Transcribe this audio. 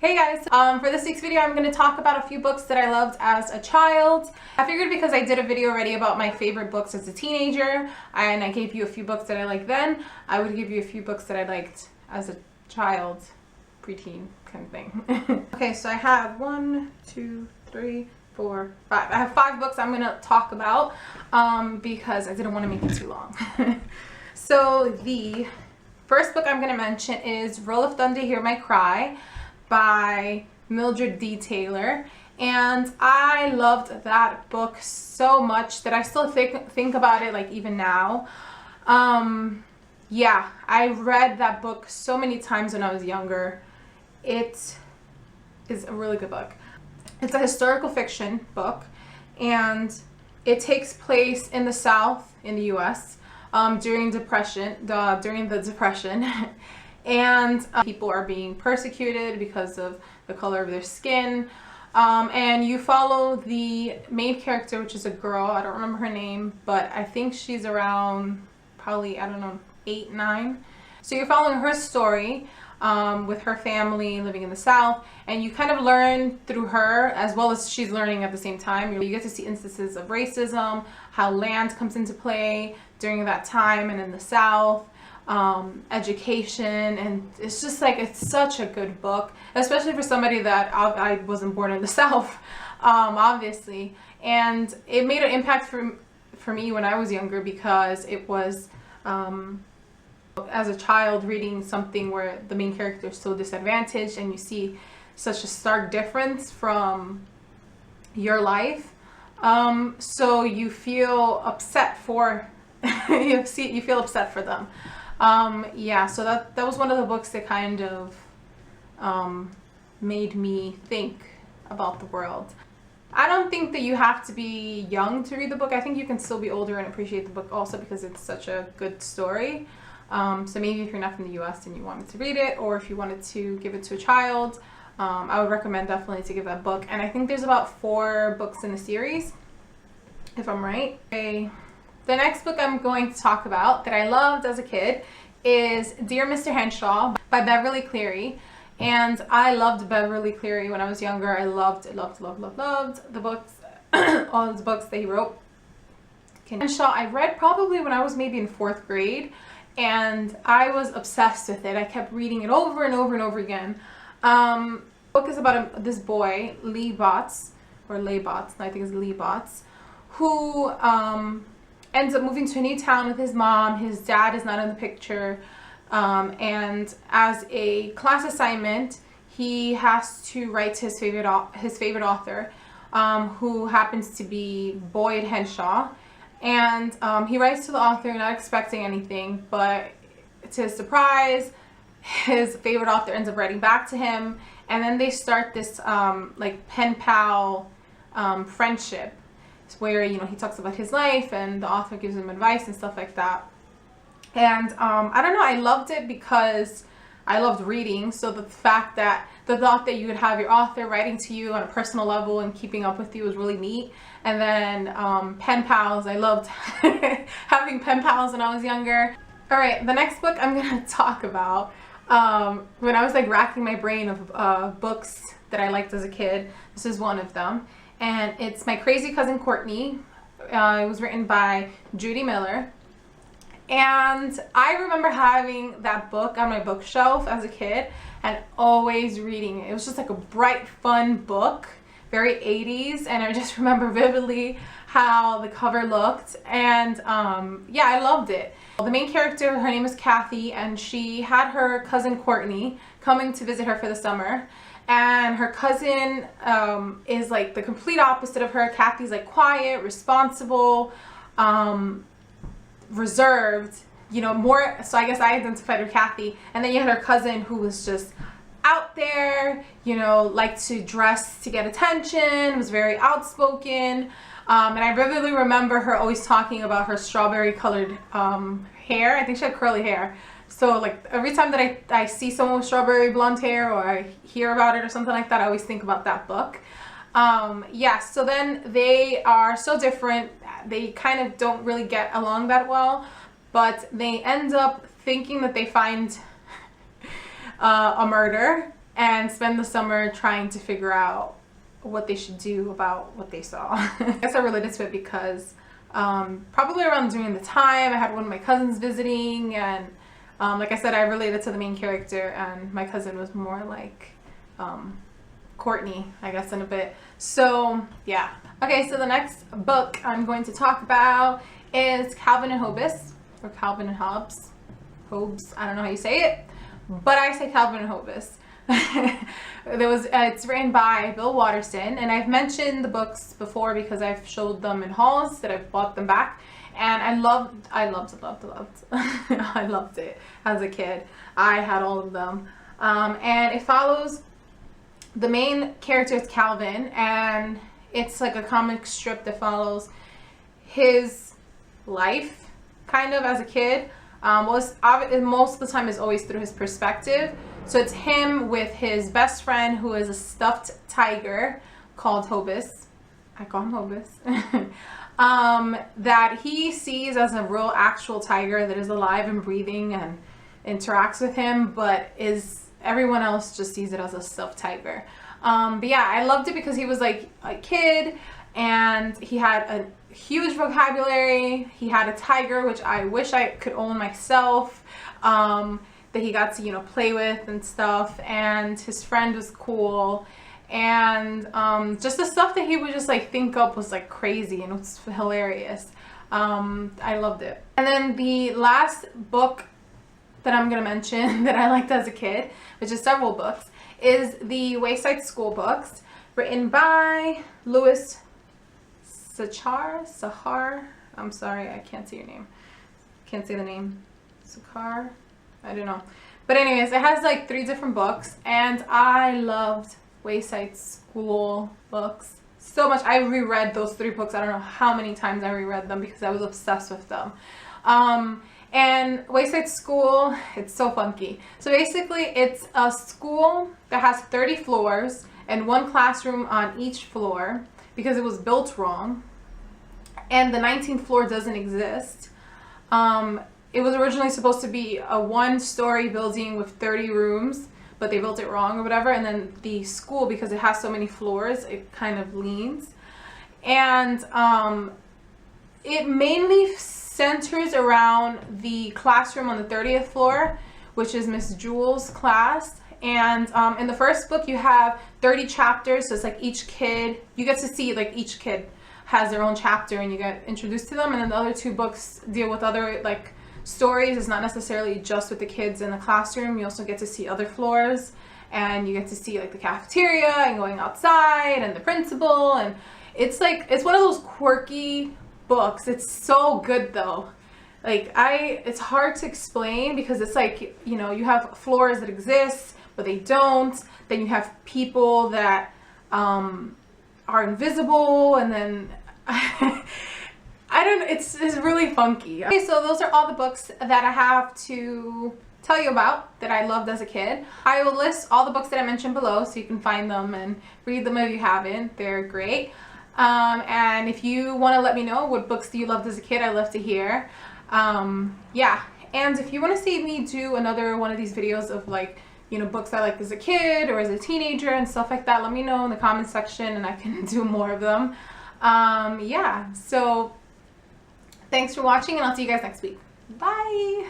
Hey guys, for this week's video I'm going to talk about a few books that I loved as a child. I figured because I did a video already about my favorite books as a teenager and I gave you a few books that I liked then, I would give you a few books that I liked as a child, preteen kind of thing. Okay, so I have 1, 2, 3, 4, 5. I have 5 books I'm going to talk about because I didn't want to make it too long. So the first book I'm going to mention is Roll of Thunder, Hear My Cry by Mildred D. Taylor, and I loved that book so much that I still think about it like even now. Yeah, I read that book so many times when I was younger. It is a really good book. It's a historical fiction book and it takes place in the South in the US during the Depression. And people are being persecuted because of the color of their skin, and you follow the main character, which is a girl. I don't remember her name, but I think she's around probably, I don't know, 8, 9. So you're following her story with her family living in the South, and you kind of learn through her as well as she's learning at the same time. You get to see instances of racism, how land comes into play during that time and in the South. Education, and it's just like, it's such a good book, especially for somebody that I wasn't born in the South, obviously, and it made an impact for me when I was younger because it was as a child reading something where the main character is so disadvantaged and you see such a stark difference from your life, so you feel upset for you feel upset for them. Yeah, so that was one of the books that kind of made me think about the world. I don't think that you have to be young to read the book. I think you can still be older and appreciate the book also because it's such a good story. So maybe if you're not from the US and you wanted to read it, or if you wanted to give it to a child, I would recommend definitely to give that book. And I think there's about 4 books in the series, if I'm right. Okay. The next book I'm going to talk about that I loved as a kid is Dear Mr. Henshaw by Beverly Cleary. And I loved Beverly Cleary when I was younger. I loved the books, all of the books that he wrote. Henshaw I read probably when I was maybe in 4th grade, and I was obsessed with it. I kept reading it over and over and over again. The book is about this boy, Lee Botts, or Leigh Botts, I think it's Lee Botts, who ends up moving to a new town with his mom. His dad is not in the picture, and as a class assignment he has to write to his favorite author, who happens to be Boyd Henshaw, and he writes to the author not expecting anything, but to his surprise his favorite author ends up writing back to him, and then they start this like pen pal friendship, where, you know, he talks about his life and the author gives him advice and stuff like that. And I don't know, I loved it because I loved reading, so the fact that the thought that you would have your author writing to you on a personal level and keeping up with you was really neat. And then pen pals, I loved having pen pals when I was younger. Alright, the next book I'm going to talk about, when I was like racking my brain of books that I liked as a kid, this is one of them. And it's My Crazy Cousin Courtney. It was written by Judi Miller. And I remember having that book on my bookshelf as a kid and always reading it. It was just like a bright, fun book, very 80s. And I just remember vividly how the cover looked. And yeah, I loved it. The main character, her name is Kathy, and she had her cousin Courtney coming to visit her for the summer. And her cousin is like the complete opposite of her. Kathy's like quiet, responsible, reserved, you know, more, so I guess I identified with Kathy. And then you had her cousin who was just out there, you know, liked to dress to get attention, was very outspoken. And I vividly remember her always talking about her strawberry colored hair. I think she had curly hair. So like every time that I see someone with strawberry blonde hair, or I hear about it or something like that, I always think about that book. Yeah, so then they are so different. They kind of don't really get along that well, but they end up thinking that they find a murder and spend the summer trying to figure out what they should do about what they saw. I guess I related to it because probably around during the time I had one of my cousins visiting, and like I said, I related to the main character, and my cousin was more like Courtney, I guess, in a bit. So yeah. Okay, so the next book I'm going to talk about is Calvin and Hobbes, or Calvin and Hobbes. Hobbes, I don't know how you say it, but I say Calvin and Hobbes. It's written by Bill Watterson, and I've mentioned the books before because I've showed them in hauls that I've bought them back, and I loved I loved it as a kid. I had all of them, and it follows the main character is Calvin, and it's like a comic strip that follows his life kind of as a kid. Most of the time is always through his perspective. So it's him with his best friend, who is a stuffed tiger called Hovis. I call him Hovis. That he sees as a real actual tiger that is alive and breathing and interacts with him, but everyone else just sees it as a stuffed tiger. But yeah, I loved it because he was like a kid, and he had a huge vocabulary. He had a tiger, which I wish I could own myself, that he got to, play with and stuff. And his friend was cool. And just the stuff that he would just like think up was like crazy, and it was hilarious. I loved it. And then the last book that I'm going to mention that I liked as a kid, which is several books, is the Wayside School books, written by Sachar. I'm sorry, I can't see your name. Can't say the name. Sachar? I don't know. But anyways, it has like 3 different books, and I loved Wayside School books so much. I reread those 3 books. I don't know how many times I reread them because I was obsessed with them. And Wayside School, it's so funky. So basically, it's a school that has 30 floors and 1 classroom on each floor because it was built wrong, and the 19th floor doesn't exist. It was originally supposed to be a 1-story building with 30 rooms, but they built it wrong or whatever. And then the school, because it has so many floors, it kind of leans. And it mainly centers around the classroom on the 30th floor, which is Miss Jewel's class. And in the first book, you have 30 chapters. So it's like each kid, you get to see like each kid has their own chapter, and you get introduced to them. And then the other 2 books deal with other like stories. It's not necessarily just with the kids in the classroom. You also get to see other floors, and you get to see like the cafeteria and going outside and the principal. And it's like, it's one of those quirky books. It's so good though. Like it's hard to explain because it's like, you have floors that exist, but they don't. Then you have people that are invisible, and then I don't know, it's really funky. Okay, so those are all the books that I have to tell you about that I loved as a kid. I will list all the books that I mentioned below so you can find them and read them if you haven't. They're great. And if you want to let me know what books you loved as a kid, I'd love to hear. Yeah, and if you want to see me do another one of these videos of like, books I liked as a kid or as a teenager and stuff like that, let me know in the comment section and I can do more of them. Yeah, so thanks for watching, and I'll see you guys next week. Bye!